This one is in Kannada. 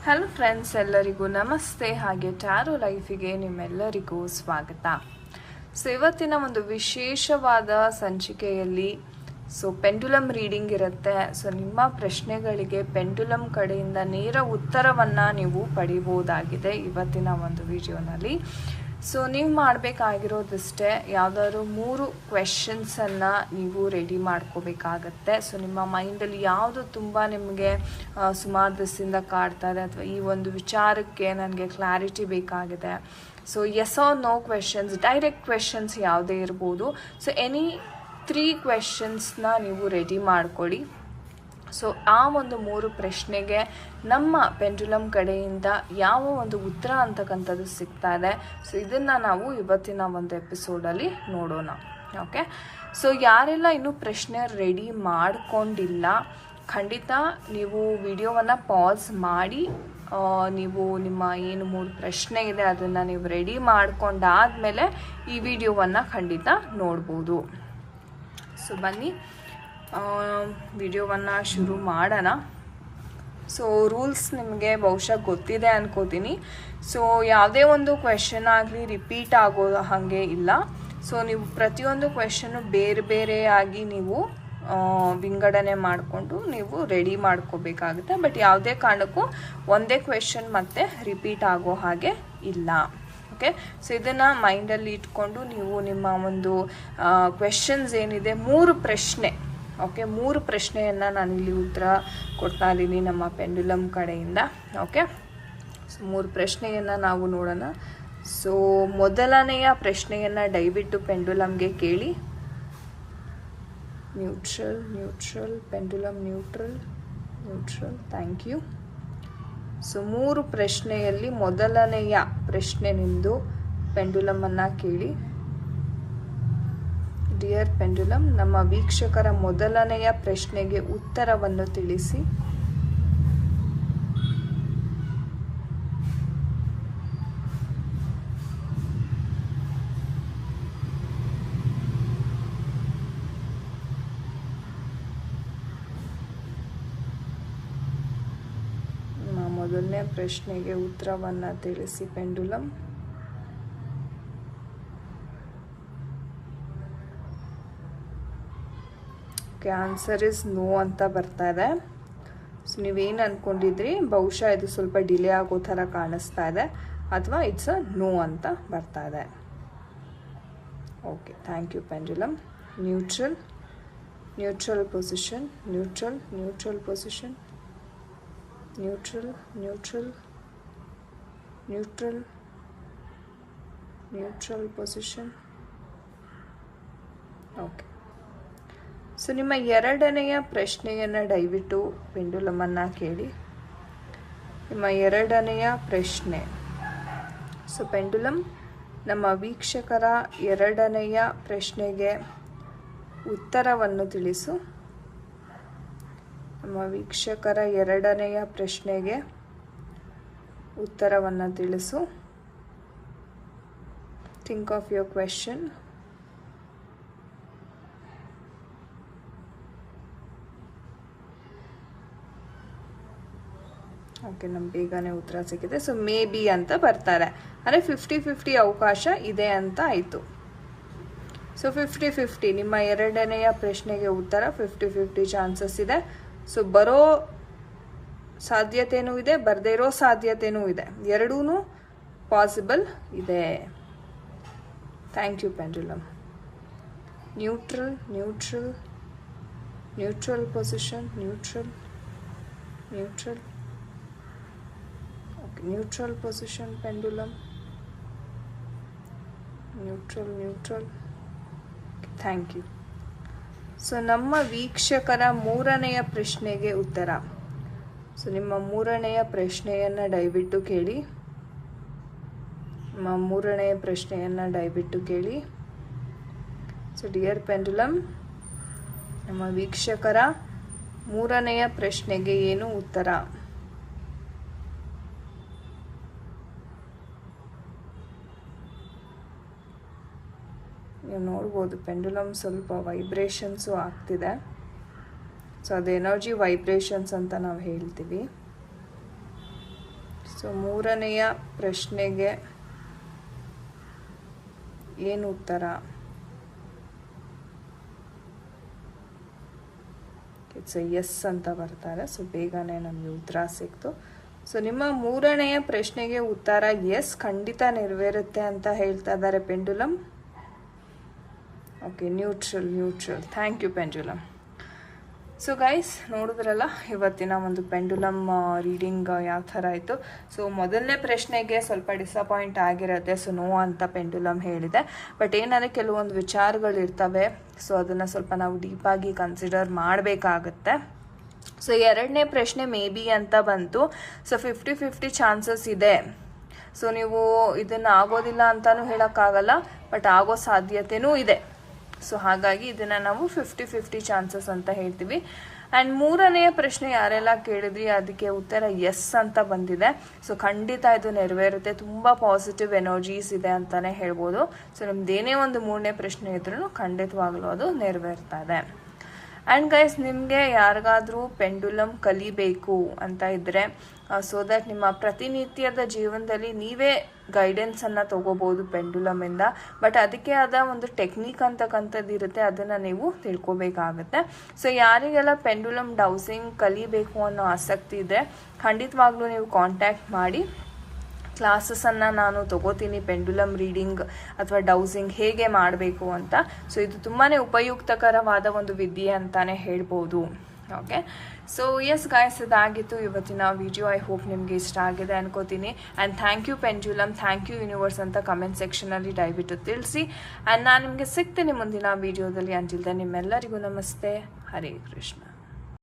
ಹಲೋ ಫ್ರೆಂಡ್ಸ್, ಎಲ್ಲರಿಗೂ ನಮಸ್ತೆ. ಹಾಗೆ ಟ್ಯಾರೋ ಲೈಫಿಗೆ ನಿಮ್ಮೆಲ್ಲರಿಗೂ ಸ್ವಾಗತ. ಸೊ ಇವತ್ತಿನ ಒಂದು ವಿಶೇಷವಾದ ಸಂಚಿಕೆಯಲ್ಲಿ ಪೆಂಡುಲಮ್ ರೀಡಿಂಗ್ ಇರುತ್ತೆ. ಸೊ ನಿಮ್ಮ ಪ್ರಶ್ನೆಗಳಿಗೆ ಪೆಂಡುಲಮ್ ಕಡೆಯಿಂದ ನೇರ ಉತ್ತರವನ್ನು ನೀವು ಪಡಿಬೋದಾಗಿದೆ ಇವತ್ತಿನ ಒಂದು ವಿಡಿಯೋನಲ್ಲಿ. ಸೊ ನೀವು ಮಾಡಬೇಕಾಗಿರೋದಿಷ್ಟೇ, ಯಾವುದಾದ್ರು 3 ಕ್ವೆಶನ್ಸನ್ನು ನೀವು ರೆಡಿ ಮಾಡ್ಕೋಬೇಕಾಗತ್ತೆ. ಸೊ ನಿಮ್ಮ ಮೈಂಡಲ್ಲಿ ಯಾವುದು ತುಂಬ ನಿಮಗೆ ಸುಮಾರು ದಿವಸದಿಂದ ಕಾಡ್ತಾ ಇದೆ, ಅಥವಾ ಈ ಒಂದು ವಿಚಾರಕ್ಕೆ ನನಗೆ ಕ್ಲಾರಿಟಿ ಬೇಕಾಗಿದೆ. So yes or no questions, direct questions ಯಾವುದೇ ಇರ್ಬೋದು. ಸೊ ಎನಿ 3 ಕ್ವೆಶನ್ಸ್ನ ನೀವು ರೆಡಿ ಮಾಡ್ಕೊಳ್ಳಿ. ಸೊ ಆ ಒಂದು 3 ಪ್ರಶ್ನೆಗೆ ನಮ್ಮ ಪೆಂಡುಲಮ್ ಕಡೆಯಿಂದ ಯಾವ ಒಂದು ಉತ್ತರ ಅಂತಕ್ಕಂಥದ್ದು ಸಿಗ್ತಾ ಇದೆ. ಸೊ ಇದನ್ನು ನಾವು ಇವತ್ತಿನ ಒಂದು ಎಪಿಸೋಡಲ್ಲಿ ನೋಡೋಣ. ಓಕೆ, ಸೊ ಯಾರೆಲ್ಲ ಇನ್ನೂ ಪ್ರಶ್ನೆ ರೆಡಿ ಮಾಡ್ಕೊಂಡಿಲ್ಲ, ಖಂಡಿತ ನೀವು ವಿಡಿಯೋವನ್ನು ಪಾಸ್ ಮಾಡಿ ನೀವು ನಿಮ್ಮ ಏನು 3 ಪ್ರಶ್ನೆ ಇದೆ ಅದನ್ನು ನೀವು ರೆಡಿ ಮಾಡ್ಕೊಂಡಾದಮೇಲೆ ಈ ವಿಡಿಯೋವನ್ನು ಖಂಡಿತ ನೋಡ್ಬೋದು. ಸೊ ಬನ್ನಿ ವಿಡಿಯೋವನ್ನು ಶುರು ಮಾಡೋಣ. ಸೊ ರೂಲ್ಸ್ ನಿಮಗೆ ಬಹುಶಃ ಗೊತ್ತಿದೆ ಅನ್ಕೋತೀನಿ. ಸೊ ಯಾವುದೇ ಒಂದು ಕ್ವೆಶನ್ ಆಗಲಿ ರಿಪೀಟ್ ಆಗೋ ಹಾಗೆ ಇಲ್ಲ. ಸೊ ನೀವು ಪ್ರತಿಯೊಂದು ಕ್ವೆಶನ್ನು ಬೇರೆ ಬೇರೆಯಾಗಿ ನೀವು ವಿಂಗಡಣೆ ಮಾಡಿಕೊಂಡು ನೀವು ರೆಡಿ ಮಾಡ್ಕೋಬೇಕಾಗುತ್ತೆ. ಬಟ್ ಯಾವುದೇ ಕಾರಣಕ್ಕೂ ಒಂದೇ ಕ್ವೆಶನ್ ಮತ್ತೆ ರಿಪೀಟ್ ಆಗೋ ಹಾಗೆ ಇಲ್ಲ. ಓಕೆ, ಸೊ ಇದನ್ನು ಮೈಂಡಲ್ಲಿ ಇಟ್ಕೊಂಡು ನೀವು ನಿಮ್ಮ ಒಂದು ಕ್ವೆಶನ್ಸ್ ಏನಿದೆ 3 ಪ್ರಶ್ನೆ, ಓಕೆ 3 ಪ್ರಶ್ನೆಯನ್ನು ನಾನಿಲ್ಲಿ ಉತ್ತರ ಕೊಡ್ತಾ ಇದ್ದೀನಿ ನಮ್ಮ ಪೆಂಡುಲಮ್ ಕಡೆಯಿಂದ. ಓಕೆ, ಸೊ 3 ಪ್ರಶ್ನೆಯನ್ನು ನಾವು ನೋಡೋಣ. ಸೊ ಮೊದಲನೆಯ ಪ್ರಶ್ನೆಯನ್ನು ದಯವಿಟ್ಟು ಪೆಂಡುಲಮ್ಗೆ ಕೇಳಿ. Neutral neutral pendulum neutral neutral, thank you. So 3 ಪ್ರಶ್ನೆಯಲ್ಲಿ ಮೊದಲನೆಯ ಪ್ರಶ್ನೆ ನಿಮ್ಮದು. ಪೆಂಡುಲಮನ್ನು ಕೇಳಿ. ಡಿಯರ್ ಪೆಂಡುಲಮ್, ನಮ್ಮ ವೀಕ್ಷಕರ ಮೊದಲನೆಯ ಪ್ರಶ್ನೆಗೆ ಉತ್ತರವನ್ನು ತಿಳಿಸಿ. ಮೊದಲನೇ ಪ್ರಶ್ನೆಗೆ ಉತ್ತರವನ್ನು ತಿಳಿಸಿ pendulum. Okay, answer is no ಅಂತ ಬರ್ತಾ ಇದೆ. ಸೊ ನೀವೇನು ಅಂದ್ಕೊಂಡಿದ್ರಿ, ಬಹುಶಃ ಇದು ಸ್ವಲ್ಪ ಡಿಲೇ ಆಗೋ ಥರ ಕಾಣಿಸ್ತಾ ಇದೆ, ಅಥವಾ ಇಟ್ಸ್ ಅ ನೋ ಅಂತ ಬರ್ತಾ ಇದೆ. Okay, thank you pendulum. Neutral neutral position, neutral neutral position, neutral neutral neutral neutral position. Okay, so ನಿಮ್ಮ ಎರಡನೆಯ ಪ್ರಶ್ನೆಯನ್ನು ದಯವಿಟ್ಟು ಪೆಂಡುಲಮನ್ನು ಕೇಳಿ. ನಿಮ್ಮ ಎರಡನೆಯ ಪ್ರಶ್ನೆ. ಸೊ ಪೆಂಡುಲಮ್, ನಮ್ಮ ವೀಕ್ಷಕರ ಎರಡನೆಯ ಪ್ರಶ್ನೆಗೆ ಉತ್ತರವನ್ನು ತಿಳಿಸು. ನಮ್ಮ ವೀಕ್ಷಕರ ಎರಡನೆಯ ಪ್ರಶ್ನೆಗೆ ಉತ್ತರವನ್ನು ತಿಳಿಸು. Think of your question. Okay, ನಮ್ಗೆ ಬೇಗನೆ ಉತ್ತರ ಸಿಕ್ಕಿದೆ. ಸೊ ಮೇ ಬಿ ಅಂತ ಬರ್ತಾರೆ, ಅಂದರೆ 50-50 ಅವಕಾಶ ಇದೆ ಅಂತ ಆಯಿತು. ಸೊ 50-50 ನಿಮ್ಮ ಎರಡನೆಯ ಪ್ರಶ್ನೆಗೆ ಉತ್ತರ 50-50 ಚಾನ್ಸಸ್ ಇದೆ. ಸೊ ಬರೋ ಸಾಧ್ಯತೆಯೂ ಇದೆ, ಬರದೇ ಇರೋ ಸಾಧ್ಯತೆಯೂ ಇದೆ, ಎರಡೂ ಪಾಸಿಬಲ್ ಇದೆ. Thank you pendulum. Neutral neutral neutral position, neutral neutral. Okay, neutral position pendulum, neutral neutral, thank you. So ನಮ್ಮ ವೀಕ್ಷಕರ 3ನೆಯ ಪ್ರಶ್ನೆಗೆ ಉತ್ತರ. ಸೊ ನಿಮ್ಮ 3ನೆಯ ಪ್ರಶ್ನೆಯನ್ನು ದಯವಿಟ್ಟು ಕೇಳಿ. ನಿಮ್ಮ 3ನೆಯ ಪ್ರಶ್ನೆಯನ್ನು ದಯವಿಟ್ಟು ಕೇಳಿ. ಸೊ ಡಿಯರ್ ಪೆಂಡುಲಮ್, ನಮ್ಮ ವೀಕ್ಷಕರ 3ನೆಯ ಪ್ರಶ್ನೆಗೆ ಏನು ಉತ್ತರ? ನೀವು ನೋಡ್ಬೋದು ಪೆಂಡುಲಮ್ ಸ್ವಲ್ಪ ವೈಬ್ರೇಷನ್ಸು ಆಗ್ತಿದೆ. ಸೊ ಅದು ಎನರ್ಜಿ ವೈಬ್ರೇಷನ್ಸ್ ಅಂತ ನಾವು ಹೇಳ್ತೀವಿ. ಸೊ ಮೂರನೆಯ ಪ್ರಶ್ನೆಗೆ ಏನು ಉತ್ತರ? ಇಟ್ಸ್ ಎಸ್ ಅಂತ ಬರ್ತಾರೆ. ಸೊ ಬೇಗನೆ ನಮಗೆ ಉತ್ತರ ಸಿಕ್ತು. ಸೊ ನಿಮ್ಮ ಮೂರನೆಯ ಪ್ರಶ್ನೆಗೆ ಉತ್ತರ ಎಸ್, ಖಂಡಿತ ನೆರವೇರುತ್ತೆ ಅಂತ ಹೇಳ್ತಾ ಇದ್ದಾರೆ pendulum. Okay, neutral. Thank you pendulum. So guys, ನೋಡಿದ್ರಲ್ಲ ಇವತ್ತಿನ ಒಂದು ಪೆಂಡುಲಮ್ ರೀಡಿಂಗ್ ಯಾವ ಥರ ಆಯಿತು. ಸೊ ಮೊದಲನೇ ಪ್ರಶ್ನೆಗೆ ಸ್ವಲ್ಪ ಡಿಸಪಾಯಿಂಟ್ ಆಗಿರುತ್ತೆ. ಸೊ ನೋ ಅಂತ ಪೆಂಡುಲಮ್ ಹೇಳಿದೆ. ಬಟ್ ಏನಂದರೆ ಕೆಲವೊಂದು ವಿಚಾರಗಳಿರ್ತವೆ. ಸೊ ಅದನ್ನು ಸ್ವಲ್ಪ ನಾವು ಡೀಪಾಗಿ ಕನ್ಸಿಡರ್ ಮಾಡಬೇಕಾಗತ್ತೆ. ಸೊ ಎರಡನೇ ಪ್ರಶ್ನೆ ಮೇ ಬಿ ಅಂತ ಬಂತು. ಸೊ 50-50 ಚಾನ್ಸಸ್ ಇದೆ. ಸೊ ನೀವು ಇದನ್ನು ಆಗೋದಿಲ್ಲ ಅಂತಲೂ ಹೇಳೋಕ್ಕಾಗಲ್ಲ, ಬಟ್ ಆಗೋ ಸಾಧ್ಯತೆಯೂ ಇದೆ. ಸೊ ಹಾಗಾಗಿ ಇದನ್ನು ನಾವು 50-50 ಚಾನ್ಸಸ್ ಅಂತ ಹೇಳ್ತೀವಿ. ಆ್ಯಂಡ್ ಮೂರನೆಯ ಪ್ರಶ್ನೆ ಯಾರೆಲ್ಲ ಕೇಳಿದ್ರಿ ಅದಕ್ಕೆ ಉತ್ತರ ಎಸ್ ಅಂತ ಬಂದಿದೆ. ಸೊ ಖಂಡಿತ ಇದು ನೆರವೇರುತ್ತೆ. ತುಂಬ ಪಾಸಿಟಿವ್ ಎನರ್ಜೀಸ್ ಇದೆ ಅಂತಲೇ ಹೇಳ್ಬೋದು. ಸೊ ನಿಮ್ದೇನೇ ಒಂದು ಮೂರನೇ ಪ್ರಶ್ನೆ ಇದ್ರೂ ಖಂಡಿತವಾಗ್ಲೂ ಅದು ನೆರವೇರ್ತಾ ಇದೆ. ಆ್ಯಂಡ್ ಗೈಸ್, ನಿಮಗೆ ಯಾರಿಗಾದರೂ ಪೆಂಡುಲಮ್ ಕಲಿಬೇಕು ಅಂತ ಇದ್ದರೆ ಸೊ ದಟ್ ನಿಮ್ಮ ಪ್ರತಿನಿತ್ಯದ ಜೀವನದಲ್ಲಿ ನೀವೇ ಗೈಡೆನ್ಸನ್ನು ತೊಗೋಬೋದು ಪೆಂಡುಲಮಿಂದ. ಬಟ್ ಅದಕ್ಕೆ ಆದ ಒಂದು ಟೆಕ್ನಿಕ್ ಅಂತಕ್ಕಂಥದ್ದು ಇರುತ್ತೆ, ಅದನ್ನು ನೀವು ತಿಳ್ಕೊಬೇಕಾಗತ್ತೆ. ಸೊ ಯಾರಿಗೆಲ್ಲ ಪೆಂಡುಲಮ್ ಡೌಸಿಂಗ್ ಕಲಿಬೇಕು ಅನ್ನೋ ಆಸಕ್ತಿ ಇದೆ ಖಂಡಿತವಾಗ್ಲೂ ನೀವು ಕಾಂಟ್ಯಾಕ್ಟ್ ಮಾಡಿ. ಕ್ಲಾಸಸನ್ನು ನಾನು ತೊಗೋತೀನಿ, ಪೆಂಡುಲಮ್ ರೀಡಿಂಗ್ ಅಥವಾ ಡೌಸಿಂಗ್ ಹೇಗೆ ಮಾಡಬೇಕು ಅಂತ. ಸೊ ಇದು ತುಂಬಾ ಉಪಯುಕ್ತಕರವಾದ ಒಂದು ವಿದ್ಯೆ ಅಂತಲೇ ಹೇಳ್ಬೋದು. ಓಕೆ, ಸೊ ಎಸ್ ಗಾಯ್ಸ್, ಇದಾಗಿತ್ತು ಇವತ್ತಿನ ವಿಡಿಯೋ. ಐ ಹೋಪ್ ನಿಮಗೆ ಇಷ್ಟ ಆಗಿದೆ ಅನ್ಕೋತೀನಿ. And thank you pendulum, thank you universe ಅಂತ ಕಮೆಂಟ್ ಸೆಕ್ಷನಲ್ಲಿ ದಯವಿಟ್ಟು ತಿಳಿಸಿ. ಆ್ಯಂಡ್ ನಾನು ನಿಮಗೆ ಸಿಗ್ತೀನಿ ಮುಂದಿನ ವಿಡಿಯೋದಲ್ಲಿ. ಅಂಟಿಲ್ ದೆನ್ ನಿಮ್ಮೆಲ್ಲರಿಗೂ ನಮಸ್ತೆ. ಹರೇ ಕೃಷ್ಣ.